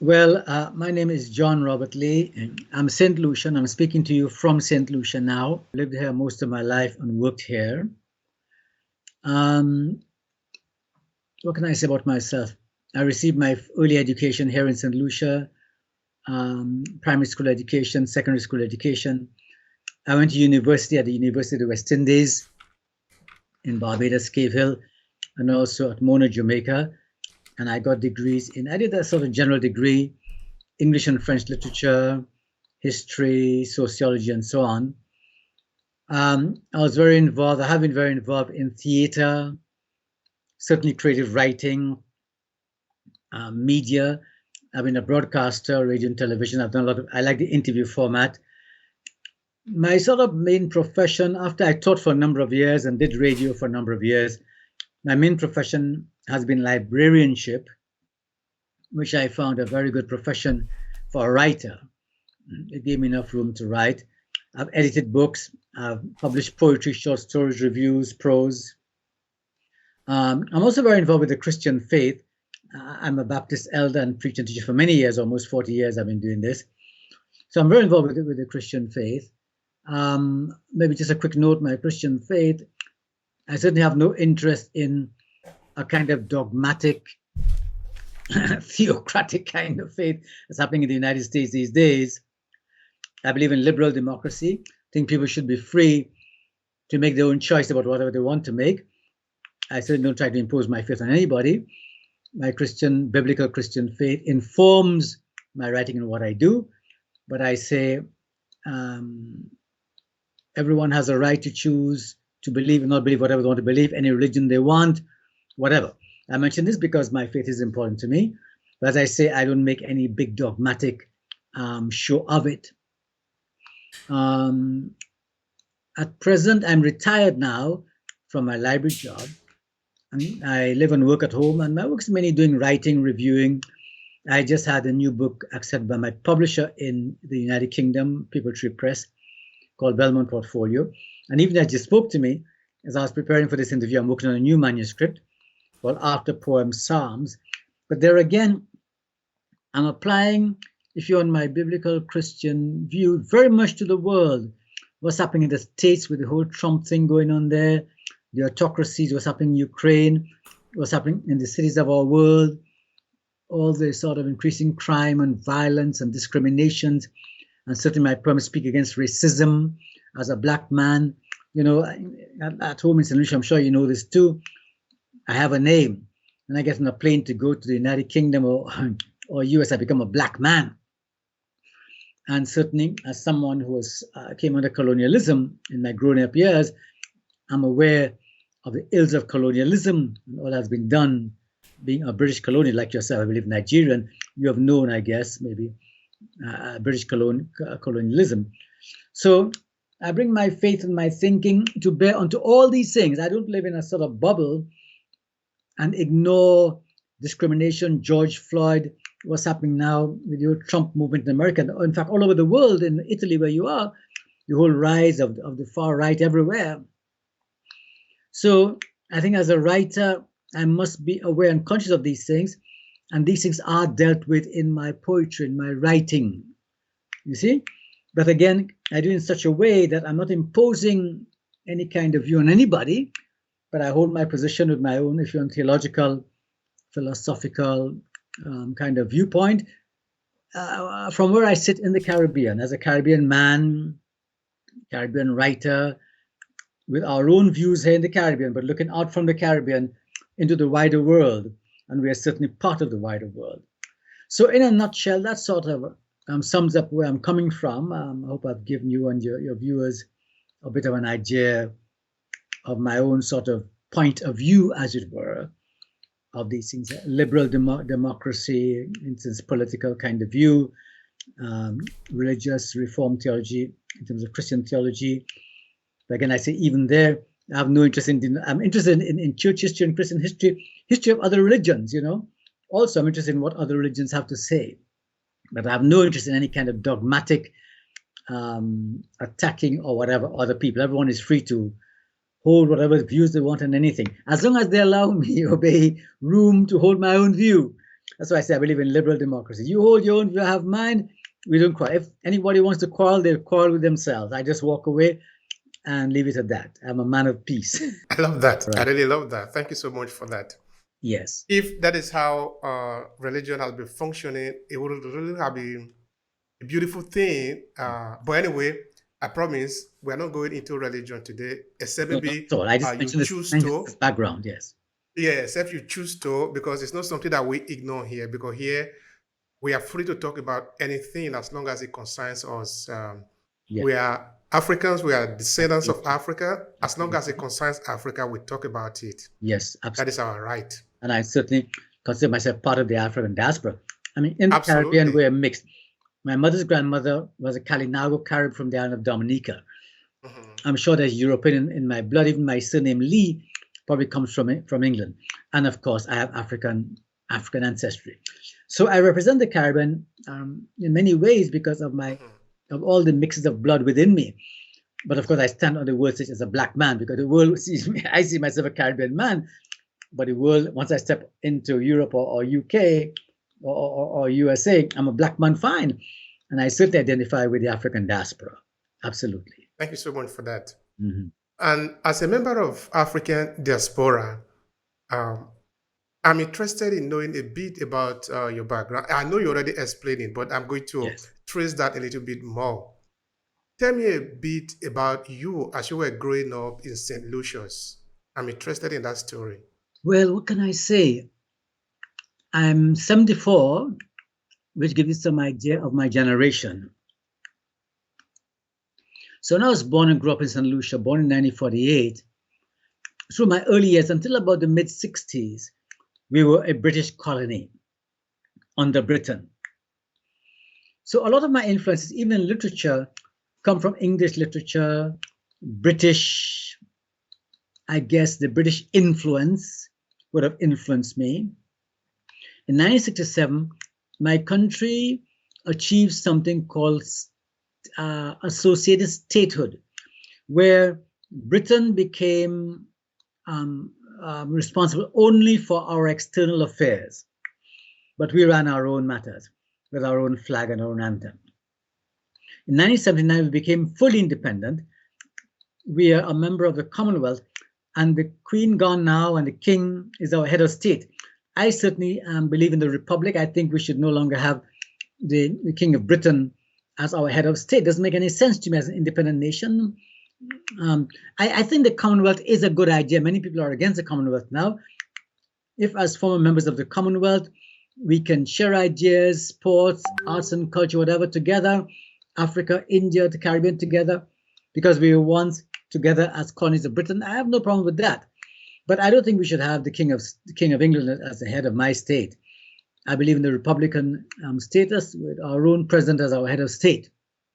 Well, my name is John Robert Lee. And I'm St. Lucian. I'm speaking to you from St. Lucian now. Lived here most of my life and worked here. What can I say about myself? I received my early education here in St. Lucia, primary school education, secondary school education. I went to university at the University of the West Indies in Barbados, Cave Hill, and also at Mona, Jamaica. And I got degrees I did a sort of general degree, English and French literature, history, sociology, and so on. I was very involved, I have been very involved in theater, certainly creative writing, media. I've been a broadcaster, radio and television. I've done a lot of, I like the interview format. My sort of main profession, after I taught for a number of years and did radio for a number of years, my main profession has been librarianship, which I found a very good profession for a writer. It gave me enough room to write. I've edited books. I've published poetry, short stories, reviews, prose. I'm also very involved with the Christian faith. I'm a Baptist elder and preacher and teacher for many years, almost 40 years I've been doing this. So I'm very involved with the Christian faith. Maybe just a quick note, my Christian faith, I certainly have no interest in a kind of dogmatic, theocratic kind of faith that's happening in the United States these days. I believe in liberal democracy. I think people should be free to make their own choice about whatever they want to make. I certainly don't try to impose my faith on anybody. My biblical Christian faith informs my writing and what I do. But I say everyone has a right to choose to believe or not believe whatever they want to believe, any religion they want, whatever. I mention this because my faith is important to me. But as I say, I don't make any big dogmatic show of it. At present, I'm retired now from my library job. I live and work at home, and my work's mainly doing writing, reviewing. I just had a new book accepted by my publisher in the United Kingdom, People Tree Press, called Belmont Portfolio. And even as you spoke to me, as I was preparing for this interview, I'm working on a new manuscript called After Poem Psalms. But there again, I'm applying, if you're on my biblical Christian view, very much to the world. What's happening in the States with the whole Trump thing going on there, the autocracies, what's happening in Ukraine, what's happening in the cities of our world, all the sort of increasing crime and violence and discriminations. And certainly my poems speak against racism. As a black man, you know, at home in St. Lucia, I'm sure you know this too, I have a name. When I get on a plane to go to the United Kingdom or US, I become a black man. And certainly, as someone who came under colonialism in my growing up years, I'm aware of the ills of colonialism and all that's been done. Being a British colonial like yourself, I believe Nigerian, you have known, I guess, maybe British colonialism. So I bring my faith and my thinking to bear onto all these things. I don't live in a sort of bubble and ignore discrimination, George Floyd, what's happening now with the Trump movement in America. In fact, all over the world, in Italy where you are, the whole rise of the far right everywhere. So I think as a writer, I must be aware and conscious of these things. And these things are dealt with in my poetry, in my writing, you see? But again, I do it in such a way that I'm not imposing any kind of view on anybody, but I hold my position with my own, if you want, theological, philosophical kind of viewpoint from where I sit in the Caribbean, as a Caribbean man, Caribbean writer, with our own views here in the Caribbean, but looking out from the Caribbean into the wider world. And we are certainly part of the wider world. So in a nutshell, that sort of sums up where I'm coming from. I hope I've given you and your viewers a bit of an idea of my own sort of point of view, as it were, of these things. Liberal democracy, instance, political kind of view, religious reform theology in terms of Christian theology. But again, I say even there, I have no interest I'm interested in church history and Christian history of other religions, you know. Also, I'm interested in what other religions have to say. But I have no interest in any kind of dogmatic attacking or whatever other people. Everyone is free to hold whatever views they want on anything, as long as they allow me or obey room to hold my own view. That's why I say I believe in liberal democracy. You hold your own, you have mine. We don't quarrel. If anybody wants to quarrel, they'll quarrel with themselves. I just walk away and leave it at that. I'm a man of peace. I love that. I Right. really love that. Thank you so much for that. Yes. If that is how religion has been functioning, it would really have been a beautiful thing. But anyway, I promise we're not going into religion today, except No, not maybe at all. I just you mentioned choose this to. background. Yes. Yeah, except you choose to, because it's not something that we ignore here, because here we are free to talk about anything as long as it concerns us. Yes. We are Africans, we are descendants of Absolutely. Africa. As long as it Absolutely. concerns Africa, we talk about it. Yes. That Absolutely. is our right. And I certainly consider myself part of the African diaspora. I mean, in the Caribbean, Absolutely. we're mixed. My mother's grandmother was a Kalinago Carib from the island of Dominica. Mhm. I'm sure there's European in my blood. Even my surname Lee probably comes from England, and of course, I have African ancestry. So I represent the Caribbean in many ways because of my Mhm. of all the mixes of blood within me. But of course, I stand on the world stage as a black man because the world sees me. I see myself a Caribbean man, but the world, once I step into Europe or UK or USA, I'm a black man fine. And I certainly identify with the African diaspora. Absolutely. Thank you so much for that. Hmm. And as a member of African diaspora, um, I'm interested in knowing a bit about your background. I know you already explained it, but I'm going to Yes. trace that a little bit more. Tell me a bit about you as you were growing up in St. Lucius. I'm interested in that story. Well, what can I say? I'm 74, which gives you some idea of my generation. So when I was born and grew up in St. Lucia, born in 1948, through my early years until about the mid 60s, we were a British colony under Britain. So a lot of my influences, even in literature, come from English literature, British, I guess the British influence would have influenced me. In 1967, my country achieved something called associated statehood, where Britain became responsible only for our external affairs, but we ran our own matters with our own flag and our own anthem. In 1979, we became fully independent. We are a member of the Commonwealth, and the Queen gone now, and the King is our head of state. I certainly believe in the Republic. I think we should no longer have the King of Britain as our head of state. Doesn't make any sense to me as an independent nation. I think the Commonwealth is a good idea. Many people are against the Commonwealth now. If, as former members of the Commonwealth, we can share ideas, sports, arts and culture, whatever, together, Africa, India, the Caribbean together, because we were once together as colonies of Britain, I have no problem with that. But I don't think we should have the King of England as the head of my state. I believe in the Republican status with our own president as our head of state.